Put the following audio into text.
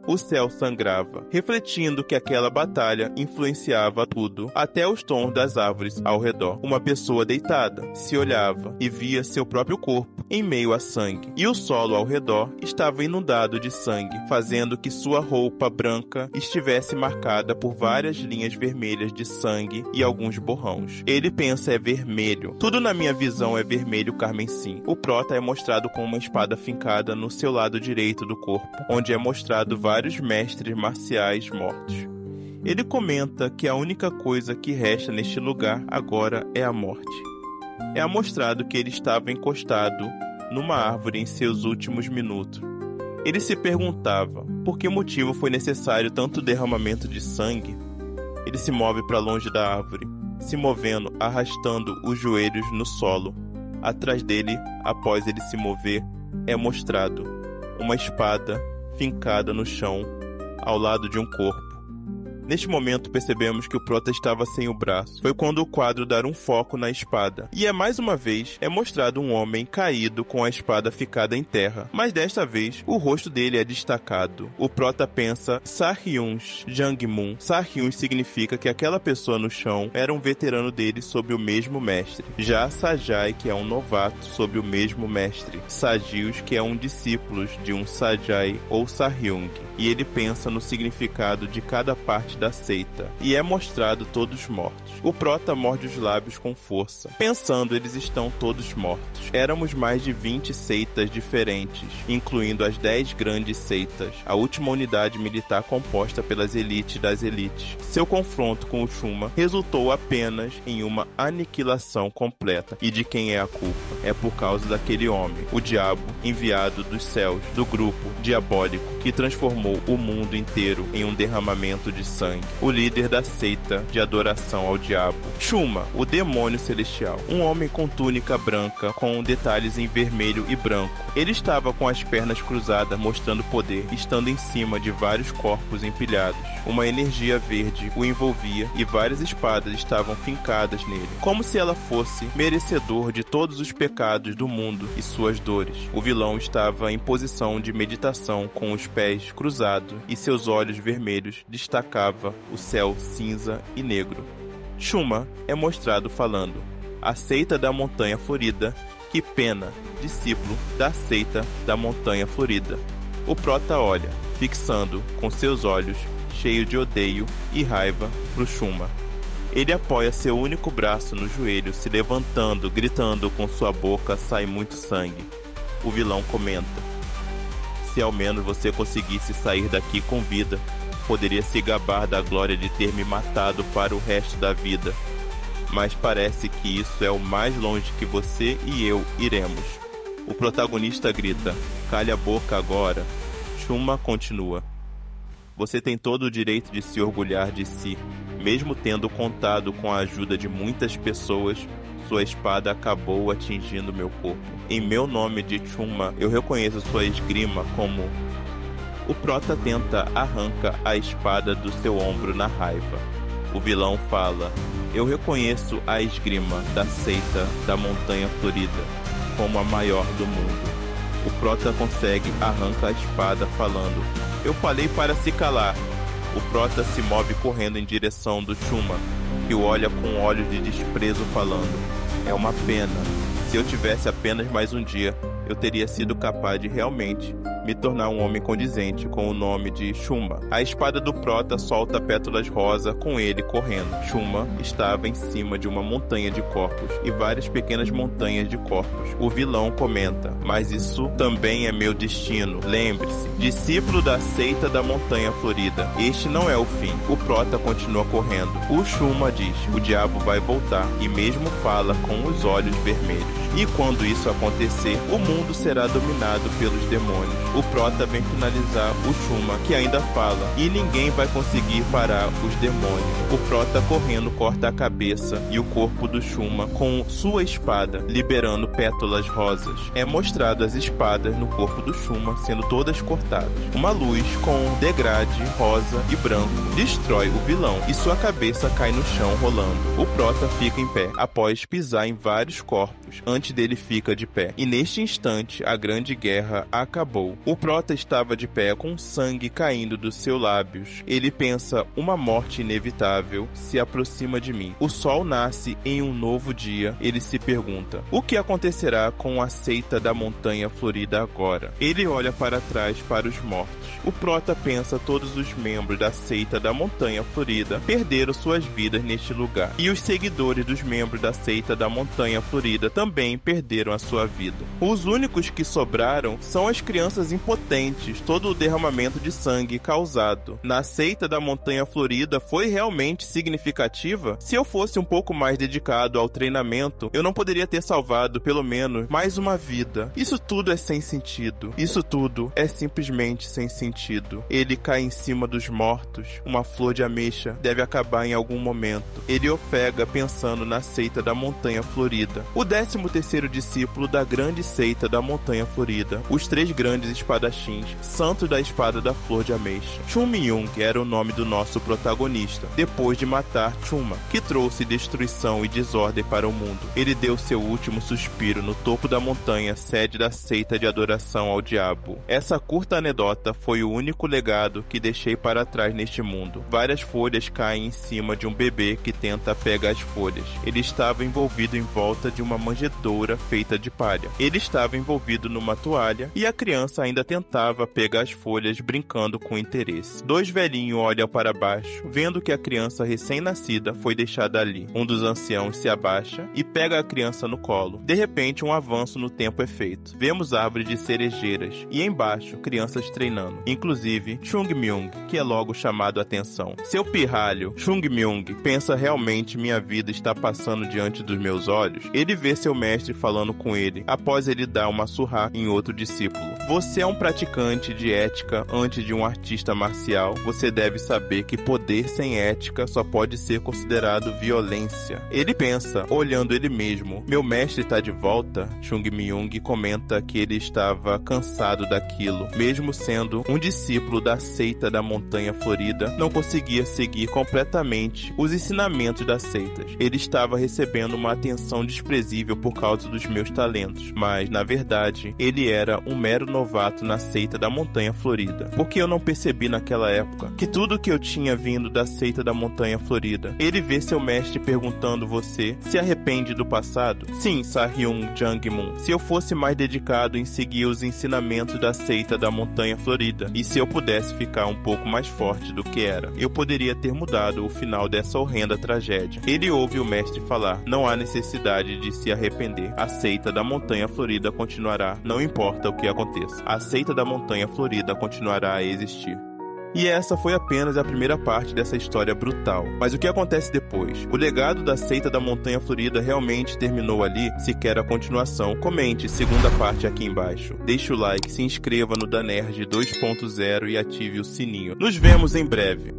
O céu sangrava, refletindo que aquela batalha influenciava tudo, até os tons das árvores ao redor. Uma pessoa deitada se olhava e via seu próprio corpo em meio a sangue, e o solo ao redor estava inundado de sangue, fazendo que sua roupa branca estivesse marcada por várias linhas vermelhas de sangue e alguns borrões. Ele pensa é vermelho. Tudo na minha visão é vermelho carmesim. O prota é mostrado com uma espada fincada no seu lado direito do corpo, onde é mostrado vários mestres marciais mortos. Ele comenta que a única coisa que resta neste lugar agora é a morte. É mostrado que ele estava encostado numa árvore em seus últimos minutos. Ele se perguntava por que motivo foi necessário tanto derramamento de sangue. Ele se move para longe da árvore, se movendo, arrastando os joelhos no solo. Atrás dele, após ele se mover, é mostrado uma espada fincada no chão, ao lado de um corpo. Neste momento percebemos que o prota estava sem o braço. Foi quando o quadro dar um foco na espada. E mais uma vez é mostrado um homem caído com a espada ficada em terra. Mas desta vez o rosto dele é destacado. O prota pensa Sahyun Jangmun. Sahyun significa que aquela pessoa no chão era um veterano dele sob o mesmo mestre. Já Sajai, que é um novato sob o mesmo mestre. Sagios, que é um discípulo de um Sajai ou Sahyung. E ele pensa no significado de cada parte da seita, e é mostrado todos mortos. O prota morde os lábios com força, pensando eles estão todos mortos. Éramos mais de 20 seitas diferentes, incluindo as 10 grandes seitas, a última unidade militar composta pelas elites das elites. Seu confronto com o Shuma resultou apenas em uma aniquilação completa. E de quem é a culpa? É por causa daquele homem, o diabo enviado dos céus, do grupo diabólico, que transformou o mundo inteiro em um derramamento de sangue. O líder da seita de adoração ao diabo. Shuma, o demônio celestial. Um homem com túnica branca, com detalhes em vermelho e branco. Ele estava com as pernas cruzadas, mostrando poder, estando em cima de vários corpos empilhados. Uma energia verde o envolvia e várias espadas estavam fincadas nele, como se ela fosse merecedor de todos os pecados do mundo e suas dores. O vilão estava em posição de meditação, com os pés cruzados e seus olhos vermelhos destacavam o céu cinza e negro. Shuma é mostrado falando: a seita da Montanha Florida, que pena, discípulo da seita da Montanha Florida. O prota olha, fixando com seus olhos cheios de odeio e raiva pro Shuma. Ele apoia seu único braço no joelho, se levantando, gritando com sua boca sai muito sangue. O vilão comenta: se ao menos você conseguisse sair daqui com vida, poderia se gabar da glória de ter me matado para o resto da vida. Mas parece que isso é o mais longe que você e eu iremos. O protagonista grita: calha a boca agora. Shuma continua: você tem todo o direito de se orgulhar de si. Mesmo tendo contado com a ajuda de muitas pessoas, sua espada acabou atingindo meu corpo. Em meu nome de Shuma, eu reconheço sua esgrima como... O prota tenta arranca a espada do seu ombro na raiva. O vilão fala: eu reconheço a esgrima da seita da Montanha Florida como a maior do mundo. O prota consegue arranca a espada falando: eu falei para se calar. O prota se move correndo em direção do Shuma, que o olha com olhos de desprezo falando: é uma pena. Se eu tivesse apenas mais um dia, eu teria sido capaz de realmente me tornar um homem condizente com o nome de Shuma. A espada do prota solta pétalas rosa com ele correndo. Shuma estava em cima de uma montanha de corpos e várias pequenas montanhas de corpos. O vilão comenta: mas isso também é meu destino. Lembre-se, discípulo da seita da Montanha Florida, este não é o fim. O prota continua correndo. O Shuma diz: o diabo vai voltar, e mesmo fala com os olhos vermelhos. E quando isso acontecer, o mundo será dominado pelos demônios. O prota vem finalizar o Shuma, que ainda fala, e ninguém vai conseguir parar os demônios. O prota correndo corta a cabeça e o corpo do Shuma com sua espada, liberando pétalas rosas. É mostrado as espadas no corpo do Shuma sendo todas cortadas. Uma luz com degrade rosa e branco destrói o vilão e sua cabeça cai no chão rolando. O prota fica em pé após pisar em vários corpos antes mente dele fica de pé. E neste instante, a grande guerra acabou. O prota estava de pé com sangue caindo dos seus lábios. Ele pensa, uma morte inevitável se aproxima de mim. O sol nasce em um novo dia. Ele se pergunta, o que acontecerá com a seita da montanha florida agora? Ele olha para trás para os mortos. O prota pensa, todos os membros da seita da montanha florida perderam suas vidas neste lugar. E os seguidores dos membros da seita da montanha florida também perderam a sua vida. Os únicos que sobraram são as crianças impotentes, todo o derramamento de sangue causado na seita da montanha florida foi realmente significativa? Se eu fosse um pouco mais dedicado ao treinamento, eu não poderia ter salvado pelo menos mais uma vida. Isso tudo é sem sentido. Isso tudo é simplesmente sem sentido. Ele cai em cima dos mortos. Uma flor de ameixa deve acabar em algum momento. Ele ofega pensando na seita da montanha florida. O 13º discípulo da grande seita da montanha florida. Os 3 grandes espadachins, santos da espada da flor de ameixa. Chun-Myung era o nome do nosso protagonista, depois de matar Chuma, que trouxe destruição e desordem para o mundo. Ele deu seu último suspiro no topo da montanha, sede da seita de adoração ao diabo. Essa curta anedota foi o único legado que deixei para trás neste mundo. Várias folhas caem em cima de um bebê que tenta pegar as folhas. Ele estava envolvido em volta de uma manjedoura feita de palha. Ele estava envolvido numa toalha e a criança ainda tentava pegar as folhas brincando com interesse. 2 velhinhos olham para baixo, vendo que a criança recém-nascida foi deixada ali. Um dos anciãos se abaixa e pega a criança no colo. De repente, um avanço no tempo é feito. Vemos árvores de cerejeiras e embaixo, crianças treinando. Inclusive, Chun-Myung, que é logo chamado a atenção. Seu pirralho, Chun-Myung, pensa realmente minha vida está passando diante dos meus olhos? Ele vê seu mestre falando com ele, após ele dar uma surra em outro discípulo. Você é um praticante de ética antes de um artista marcial. Você deve saber que poder sem ética só pode ser considerado violência. Ele pensa, olhando ele mesmo, meu mestre está de volta? Chun-Myung comenta que ele estava cansado daquilo. Mesmo sendo um discípulo da seita da montanha florida, não conseguia seguir completamente os ensinamentos das seitas. Ele estava recebendo uma atenção desprezível por causa dos meus talentos, mas, na verdade, ele era um mero novato na seita da montanha florida. Por que eu não percebi naquela época que tudo que eu tinha vindo da seita da montanha florida? Ele vê seu mestre perguntando, você se arrepende do passado? Sim, Sa-Hyun Jang-moon. Se eu fosse mais dedicado em seguir os ensinamentos da seita da montanha florida, e se eu pudesse ficar um pouco mais forte do que era, eu poderia ter mudado o final dessa horrenda tragédia. Ele ouve o mestre falar, não há necessidade de se arrepender. A seita da montanha florida continuará, não importa o que aconteça. A seita da montanha florida continuará a existir. E essa foi apenas a primeira parte dessa história brutal. Mas o que acontece depois? O legado da seita da montanha florida realmente terminou ali? Se quer a continuação, comente segunda parte aqui embaixo. Deixe o like, se inscreva no DaNerd 2.0 e ative o sininho. Nos vemos em breve.